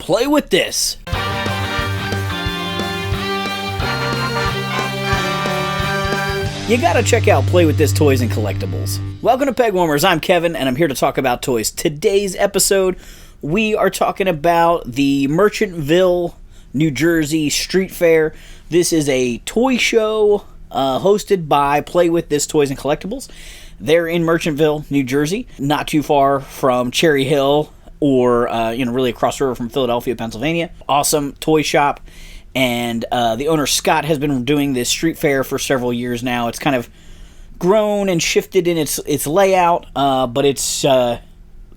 Play with this. You gotta check out Play With This Toys and Collectibles. Welcome to Pegwarmers, I'm Kevin, and I'm here to talk about toys. Today's episode, we are talking about the Merchantville, New Jersey Street Fair. This is a toy show hosted by Play With This Toys and Collectibles. They're in Merchantville, New Jersey, not too far from Cherry Hill or, really across the river from Philadelphia, Pennsylvania. Awesome toy shop. And the owner, Scott, has been doing this street fair for several years now. It's kind of grown and shifted in its layout, but it's kind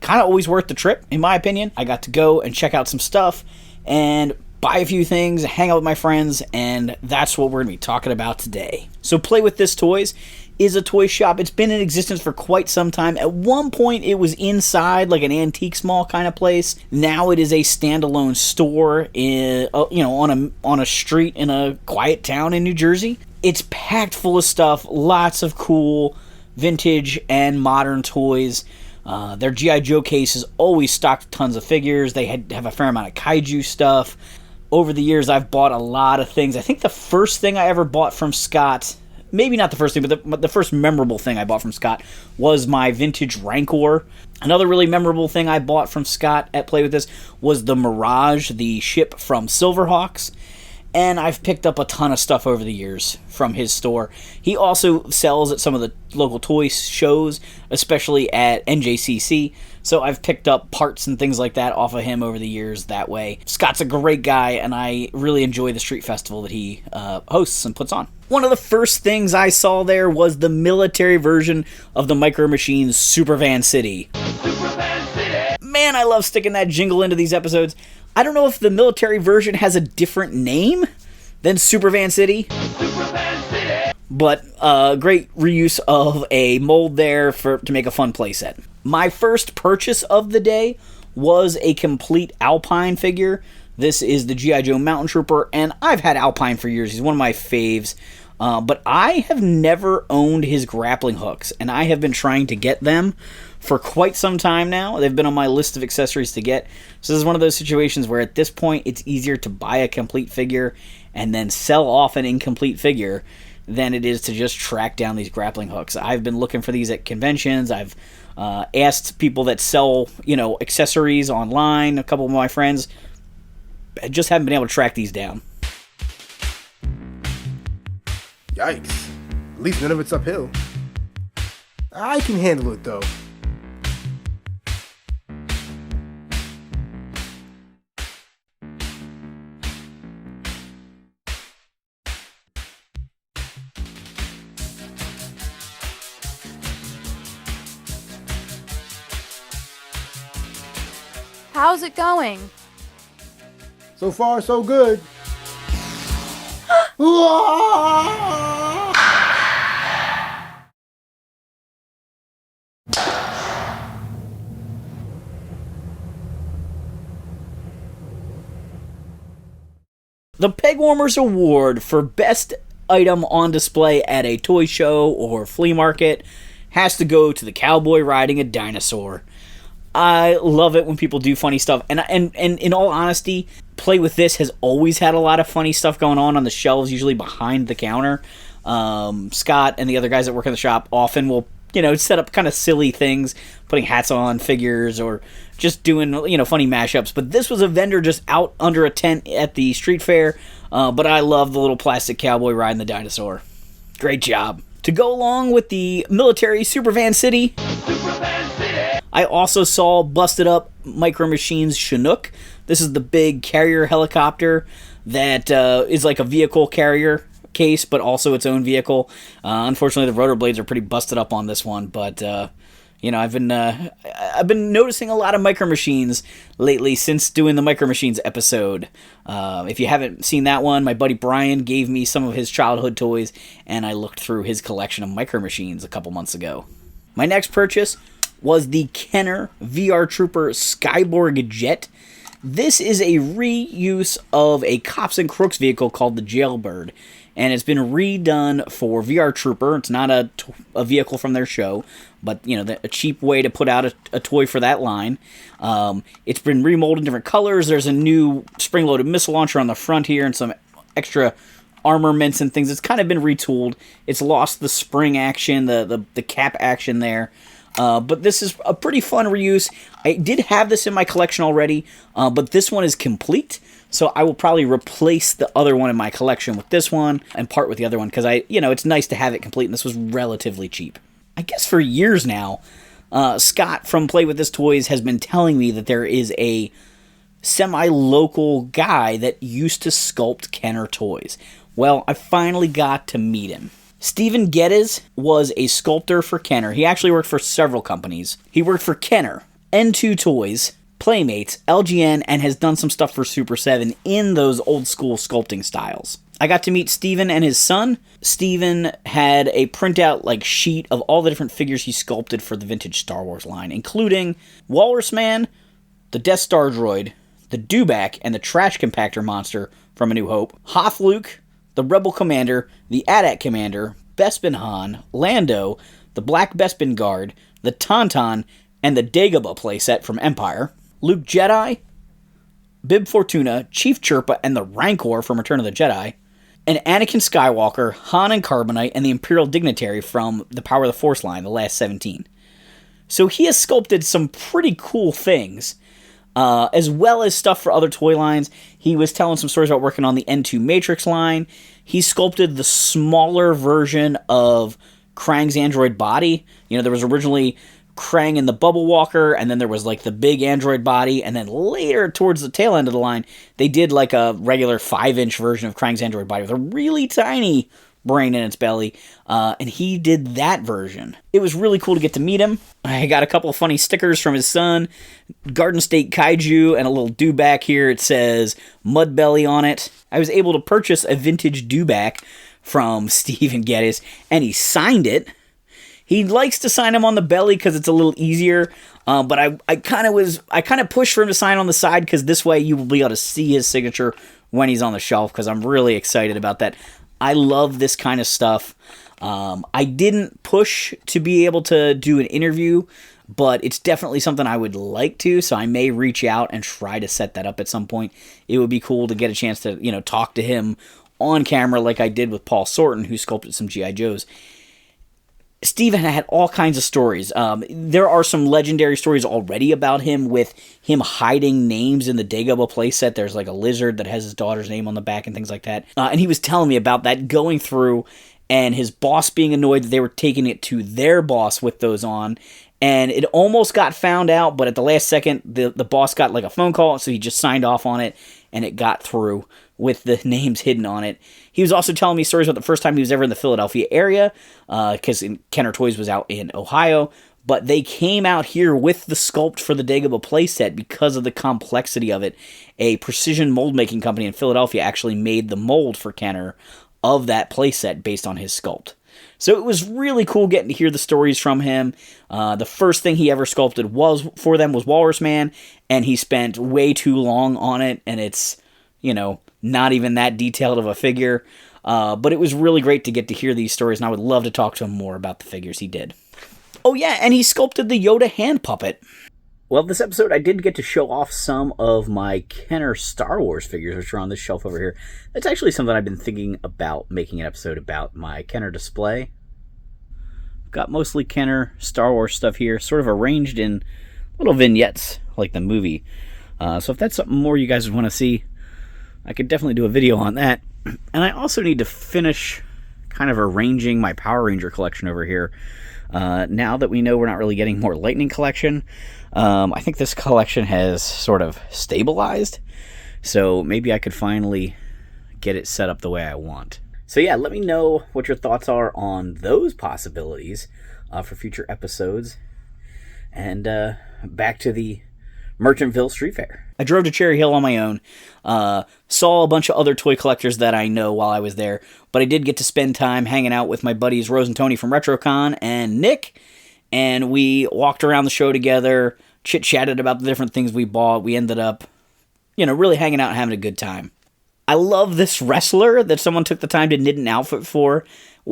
of always worth the trip, in my opinion. I got to go and check out some stuff and buy a few things, hang out with my friends, and that's what we're going to be talking about today. So Play With This Toys is a toy shop. It's been in existence for quite some time. At one point, it was inside like an antiques mall kind of place. Now it is a standalone store in, on a street in a quiet town in New Jersey. It's packed full of stuff, lots of cool vintage and modern toys. Their G.I. Joe case is always stocked tons of figures. They have a fair amount of kaiju stuff. Over the years, I've bought a lot of things. I think the first thing I ever bought from Scott, maybe not the first thing, but the first memorable thing I bought from Scott was my vintage Rancor. Another really memorable thing I bought from Scott at Play With This was the Mirage, the ship from Silverhawks. And I've picked up a ton of stuff over the years from his store. He also sells at some of the local toy shows, especially at NJCC. So I've picked up parts and things like that off of him over the years that way. Scott's a great guy, and I really enjoy the street festival that he hosts and puts on. One of the first things I saw there was the military version of the Micro Machines Supervan City. Supervan City! Man, I love sticking that jingle into these episodes. I don't know if the military version has a different name than Supervan City. Supervan City! But great reuse of a mold there to make a fun playset. My first purchase of the day was a complete Alpine figure. This is the G.I. Joe Mountain Trooper, and I've had Alpine for years. He's one of my faves. But I have never owned his grappling hooks, and I have been trying to get them for quite some time now. They've been on my list of accessories to get. So this is one of those situations where at this point it's easier to buy a complete figure and then sell off an incomplete figure than it is to just track down these grappling hooks. I've been looking for these at conventions. I've asked people that sell, accessories online, a couple of my friends. I just haven't been able to track these down. Yikes. At least none of it's uphill. I can handle it, though. How's it going? So far, so good. The Pegwarmers Award for Best Item on Display at a Toy Show or Flea Market has to go to the cowboy riding a dinosaur. I love it when people do funny stuff, and in all honesty, Play With This has always had a lot of funny stuff going on the shelves, usually behind the counter. Scott and the other guys that work in the shop often will, set up kind of silly things, putting hats on figures or just doing, funny mashups. But this was a vendor just out under a tent at the street fair, but I love the little plastic cowboy riding the dinosaur. Great job. To go along with the military Supervan City, I also saw busted up Micro Machines Chinook. This is the big carrier helicopter that is like a vehicle carrier case, but also its own vehicle. Unfortunately, the rotor blades are pretty busted up on this one, but I've been noticing a lot of Micro Machines lately since doing the Micro Machines episode. If you haven't seen that one, my buddy Brian gave me some of his childhood toys, and I looked through his collection of Micro Machines a couple months ago. My next purchase was the Kenner VR Trooper Skyborg Jet. This is a reuse of a Cops and Crooks vehicle called the Jailbird. and it's been redone for VR Trooper. It's not a vehicle from their show, but a cheap way to put out a toy for that line. It's been remolded in different colors. There's a new spring-loaded missile launcher on the front here and some extra armaments and things. It's kind of been retooled. It's lost the spring action, the cap action there. But this is a pretty fun reuse. I did have this in my collection already, but this one is complete. So I will probably replace the other one in my collection with this one and part with the other one because it's nice to have it complete, and this was relatively cheap. I guess for years now, Scott from Play With This Toys has been telling me that there is a semi-local guy that used to sculpt Kenner toys. Well, I finally got to meet him. Stephen Geddes was a sculptor for Kenner. He actually worked for several companies. He worked for Kenner, N2 Toys, Playmates, LGN, and has done some stuff for Super 7 in those old school sculpting styles. I got to meet Steven and his son. Steven had a printout sheet of all the different figures he sculpted for the vintage Star Wars line, including Walrus Man, the Death Star droid, the Dewback, and the Trash Compactor monster from A New Hope, Hoth Luke, the Rebel Commander, the AT-AT Commander, Bespin Han, Lando, the Black Bespin Guard, the Tauntaun, and the Dagobah playset from Empire, Luke Jedi, Bib Fortuna, Chief Chirpa, and the Rancor from Return of the Jedi, and Anakin Skywalker, Han and Carbonite, and the Imperial Dignitary from the Power of the Force line, the last 17. So he has sculpted some pretty cool things, as well as stuff for other toy lines. He was telling some stories about working on the N2 Matrix line. He sculpted the smaller version of Krang's android body. There was originally Krang and the Bubble Walker, and then there was the big android body, and then later towards the tail end of the line, they did a regular 5-inch version of Krang's android body with a really tiny brain in its belly, and he did that version. It was really cool to get to meet him. I got a couple of funny stickers from his son, Garden State Kaiju, and a little Dewback here. It says Mudbelly on it. I was able to purchase a vintage Dewback from Stephen Geddes, and he signed it. He likes to sign him on the belly because it's a little easier, but I kind of pushed for him to sign on the side because this way you will be able to see his signature when he's on the shelf, because I'm really excited about that. I love this kind of stuff. I didn't push to be able to do an interview, but it's definitely something I would like to, so I may reach out and try to set that up at some point. It would be cool to get a chance to, talk to him on camera like I did with Paul Sorton, who sculpted some G.I. Joes. Steven had all kinds of stories. There are some legendary stories already about him, with him hiding names in the Dagobah playset. There's a lizard that has his daughter's name on the back and things like that. And he was telling me about that, going through, and his boss being annoyed that they were taking it to their boss with those on. And it almost got found out, but at the last second, the boss got a phone call, so he just signed off on it, and it got through with the names hidden on it. He was also telling me stories about the first time he was ever in the Philadelphia area, because Kenner Toys was out in Ohio, but they came out here with the sculpt for the Dagobah playset because of the complexity of it. A precision mold making company in Philadelphia actually made the mold for Kenner of that playset based on his sculpt. So it was really cool getting to hear the stories from him. The first thing he ever sculpted was Walrus Man, and he spent way too long on it, and it's, not even that detailed of a figure. But it was really great to get to hear these stories, and I would love to talk to him more about the figures he did. Oh yeah, and he sculpted the Yoda hand puppet. Well, this episode I did get to show off some of my Kenner Star Wars figures, which are on this shelf over here. That's actually something I've been thinking about, making an episode about my Kenner display. I've got mostly Kenner Star Wars stuff here, sort of arranged in little vignettes, like the movie. So if that's something more you guys would want to see, I could definitely do a video on that. And I also need to finish kind of arranging my Power Ranger collection over here. Now that we know we're not really getting more Lightning collection, I think this collection has sort of stabilized, so maybe I could finally get it set up the way I want. So yeah, let me know what your thoughts are on those possibilities for future episodes. And back to the Merchantville Street Fair. I drove to Cherry Hill on my own, saw a bunch of other toy collectors that I know while I was there, but I did get to spend time hanging out with my buddies Rose and Tony from RetroCon and Nick, and we walked around the show together, chit-chatted about the different things we bought. We ended up, really hanging out and having a good time. I love this wrestler that someone took the time to knit an outfit for.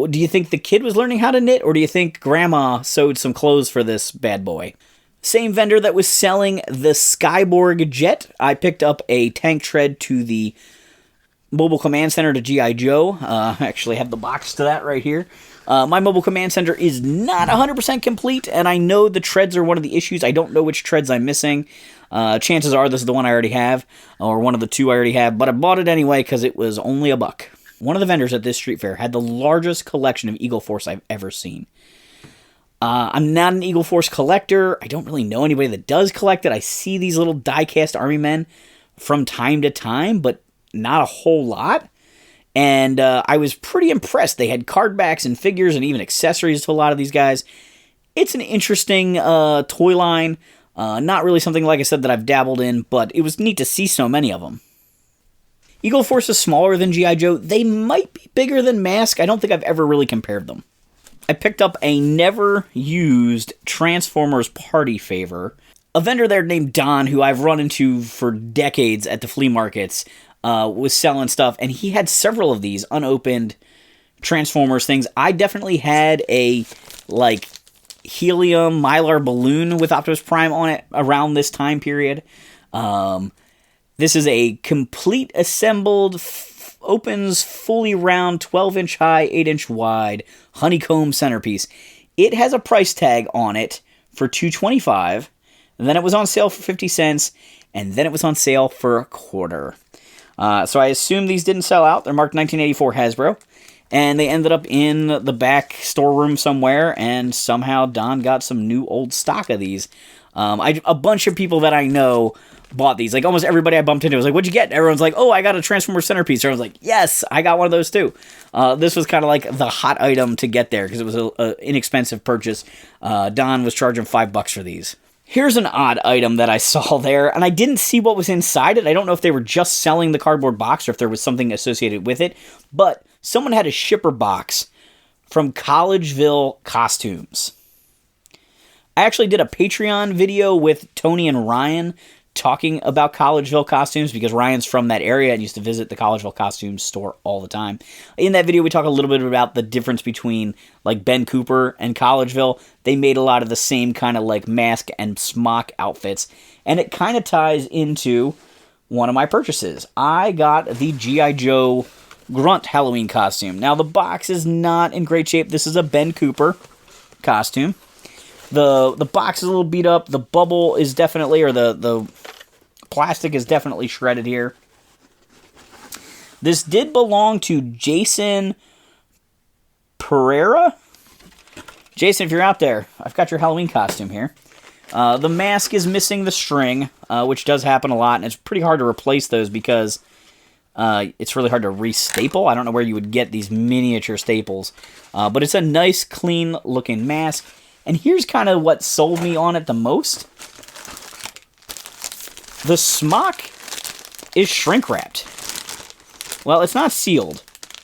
Do you think the kid was learning how to knit, or do you think grandma sewed some clothes for this bad boy? Same vendor that was selling the Skyborg jet. I picked up a tank tread to the Mobile Command Center to G.I. Joe. I actually have the box to that right here. My Mobile Command Center is not 100% complete, and I know the treads are one of the issues. I don't know which treads I'm missing. Chances are this is the one I already have, or one of the two I already have, but I bought it anyway because it was only $1. One of the vendors at this street fair had the largest collection of Eagle Force I've ever seen. I'm not an Eagle Force collector. I don't really know anybody that does collect it. I see these little die-cast army men from time to time, but not a whole lot. And I was pretty impressed. They had card backs and figures and even accessories to a lot of these guys. It's an interesting toy line. Not really something, like I said, that I've dabbled in, but it was neat to see so many of them. Eagle Force is smaller than G.I. Joe. They might be bigger than Mask. I don't think I've ever really compared them. I picked up a never-used Transformers Party Favor. A vendor there named Don, who I've run into for decades at the flea markets, was selling stuff, and he had several of these unopened Transformers things. I definitely had a, helium Mylar balloon with Optimus Prime on it around this time period. This is a complete assembled, opens fully round, 12-inch high, 8-inch wide, honeycomb centerpiece. It has a price tag on it for $225. Then it was on sale for 50 cents, and then it was on sale for $1. So I assume these didn't sell out. They're marked 1984 Hasbro. And they ended up in the back storeroom somewhere, and somehow Don got some new old stock of these. A bunch of people that I know bought these. Like, almost everybody I bumped into was like, "What'd you get?" Everyone's like, "Oh, I got a Transformer centerpiece." Everyone's like, "Yes, I got one of those too." This was kind of like the hot item to get there, because it was an inexpensive purchase. Don was charging $5 for these. Here's an odd item that I saw there, and I didn't see what was inside it. I don't know if they were just selling the cardboard box or if there was something associated with it, but someone had a shipper box from Collegeville Costumes. I actually did a Patreon video with Tony and Ryan talking about Collegeville Costumes, because Ryan's from that area and used to visit the Collegeville Costumes store all the time. In that video, we talk a little bit about the difference between Ben Cooper and Collegeville. They made a lot of the same kind of mask and smock outfits, and it kind of ties into one of my purchases. I got the G.I. Joe Grunt Halloween costume. Now, the box is not in great shape. This is a Ben Cooper costume. The box is a little beat up. The bubble is definitely, or the plastic is definitely shredded here. This did belong to Jason Pereira. Jason, if you're out there, I've got your Halloween costume here. The mask is missing the string, which does happen a lot, and it's pretty hard to replace those because it's really hard to re-staple. I don't know where you would get these miniature staples, but it's a nice, clean-looking mask. And here's kind of what sold me on it the most. The smock is shrink-wrapped. Well, it's not sealed,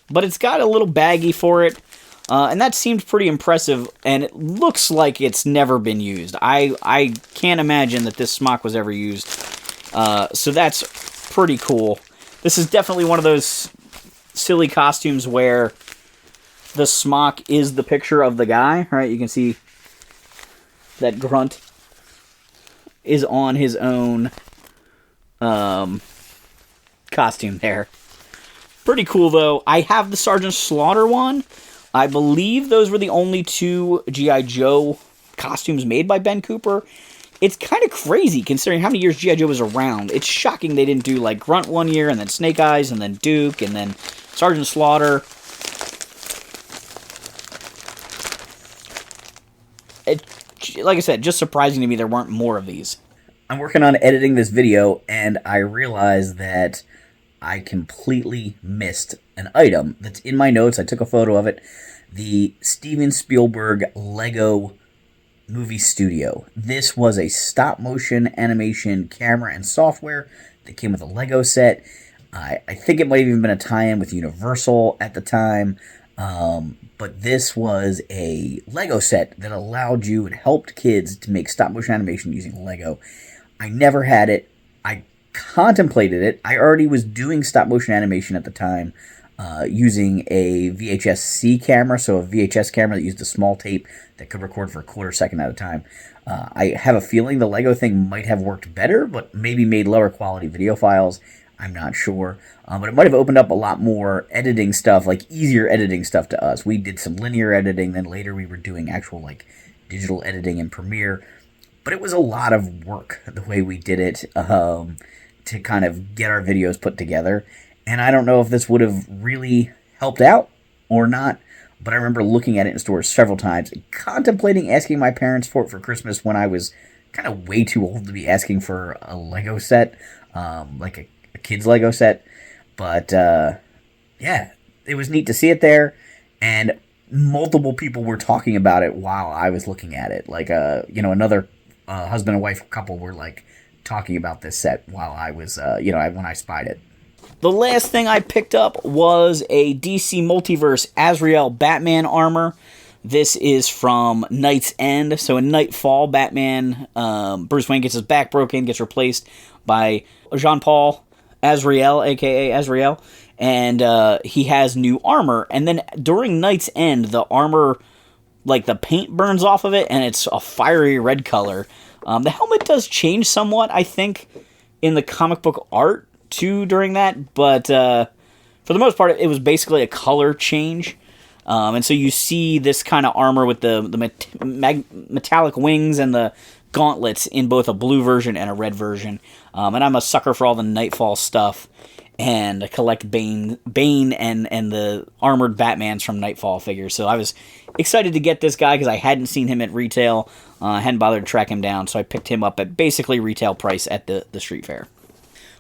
but it's got a little baggie for it, and that seemed pretty impressive, and it looks like it's never been used. I can't imagine that this smock was ever used, so that's pretty cool. This is definitely one of those silly costumes where the smock is the picture of the guy, right? You can see that Grunt is on his own costume there. Pretty cool, though. I have the Sergeant Slaughter one. I believe those were the only two G.I. Joe costumes made by Ben Cooper. It's kind of crazy, considering how many years G.I. Joe was around. It's shocking they didn't do, Grunt one year, and then Snake Eyes, and then Duke, and then Sergeant Slaughter. Like I said, just surprising to me there weren't more of these. I'm working on editing this video, and I realized that I completely missed an item that's in my notes. I took a photo of it. The Steven Spielberg Lego Movie Studio. This was a stop-motion animation camera and software that came with a Lego set. I think it might have even been a tie-in with Universal at the time. But this was a Lego set that allowed you and helped kids to make stop-motion animation using Lego. I never had it. I contemplated it. I already was doing stop motion animation at the time, using a VHS-C camera, so a VHS camera that used a small tape that could record for a quarter second at a time. I have a feeling the Lego thing might have worked better, but maybe made lower quality video files. I'm not sure. But it might have opened up a lot more editing stuff, like easier editing stuff to us. We did some linear editing, then later we were doing actual like digital editing in Premiere. But it was a lot of work the way we did it, to kind of get our videos put together. And I don't know if this would have really helped out or not, but I remember looking at it in stores several times, contemplating asking my parents for it for Christmas when I was kind of way too old to be asking for a Lego set, like a kid's Lego set. But, yeah, it was neat to see it there, and multiple people were talking about it while I was looking at it. Like, another husband and wife couple were, like, talking about this set while I was, when I spied it. The last thing I picked up was a DC Multiverse Azrael Batman armor. This is from Night's End. So in Nightfall, Batman, Bruce Wayne gets his back broken, gets replaced by Jean-Paul Azrael, a.k.a. Azrael, and he has new armor. And then during Night's End, the armor, like the paint burns off of it, and it's a fiery red color. The helmet does change somewhat, I think, in the comic book art, too, during that, but for the most part, it was basically a color change. And so you see this kind of armor with the metallic wings and the gauntlets in both a blue version and a red version. And I'm a sucker for all the Nightfall stuff, and I collect Bane and the armored Batmans from Nightfall figures. So I was excited to get this guy because I hadn't seen him at retail. I hadn't bothered to track him down, so I picked him up at basically retail price at the street fair.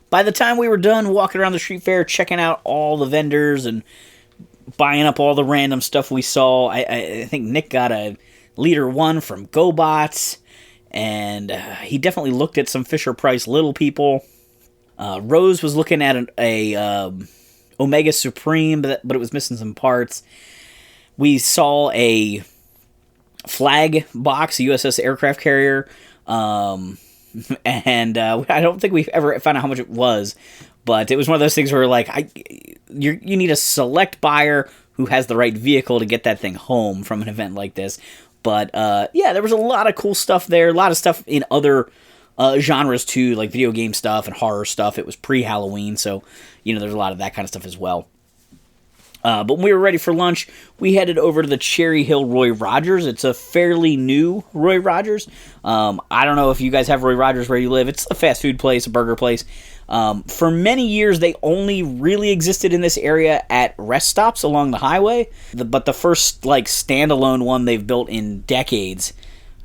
By the time we were done walking around the street fair, checking out all the vendors and buying up all the random stuff we saw, I think Nick got a Leader 1 from GoBots, and he definitely looked at some Fisher-Price Little People. Rose was looking at a Omega Supreme, but it was missing some parts. We saw a flag box, a USS aircraft carrier, and I don't think we've ever found out how much it was, but it was one of those things where, like, you need a select buyer who has the right vehicle to get that thing home from an event like this. But, yeah, there was a lot of cool stuff there, a lot of stuff in other genres, too, like video game stuff and horror stuff. It was pre-Halloween, so, there's a lot of that kind of stuff as well. But when we were ready for lunch, we headed over to the Cherry Hill Roy Rogers. It's a fairly new Roy Rogers. I don't know if you guys have Roy Rogers where you live. It's a fast food place, a burger place. For many years, they only really existed in this area at rest stops along the highway. But the first, standalone one they've built in decades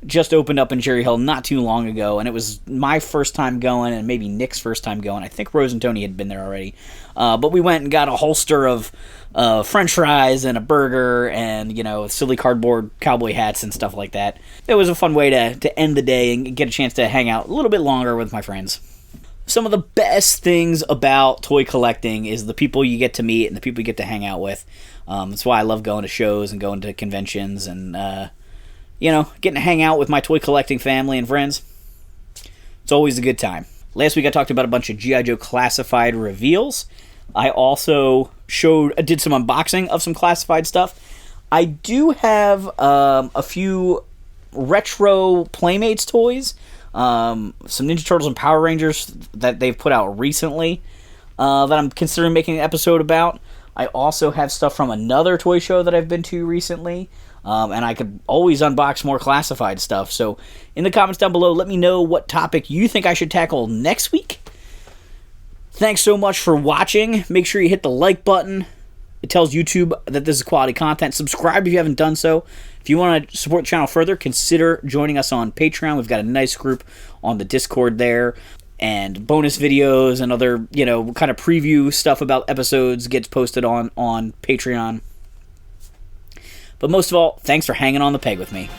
just opened up in Cherry Hill not too long ago, and it was my first time going, and maybe Nick's first time going. I think Rose and Tony had been there already. But we went and got a holster of French fries and a burger and, silly cardboard cowboy hats and stuff like that. It was a fun way to end the day and get a chance to hang out a little bit longer with my friends. Some of the best things about toy collecting is the people you get to meet and the people you get to hang out with. That's why I love going to shows and going to conventions and, getting to hang out with my toy collecting family and friends. It's always a good time. Last week I talked about a bunch of G.I. Joe classified reveals. I also did some unboxing of some classified stuff. I do have a few retro Playmates toys, some Ninja Turtles and Power Rangers that they've put out recently that I'm considering making an episode about. I also have stuff from another toy show that I've been to recently, and I could always unbox more classified stuff. So in the comments down below, let me know what topic you think I should tackle next week. Thanks so much for watching. Make sure you hit the like button. It tells YouTube that this is quality content. Subscribe if you haven't done so. If you want to support the channel further, consider joining us on Patreon. We've got a nice group on the Discord there. And bonus videos and other, kind of preview stuff about episodes gets posted on Patreon. But most of all, thanks for hanging on the peg with me.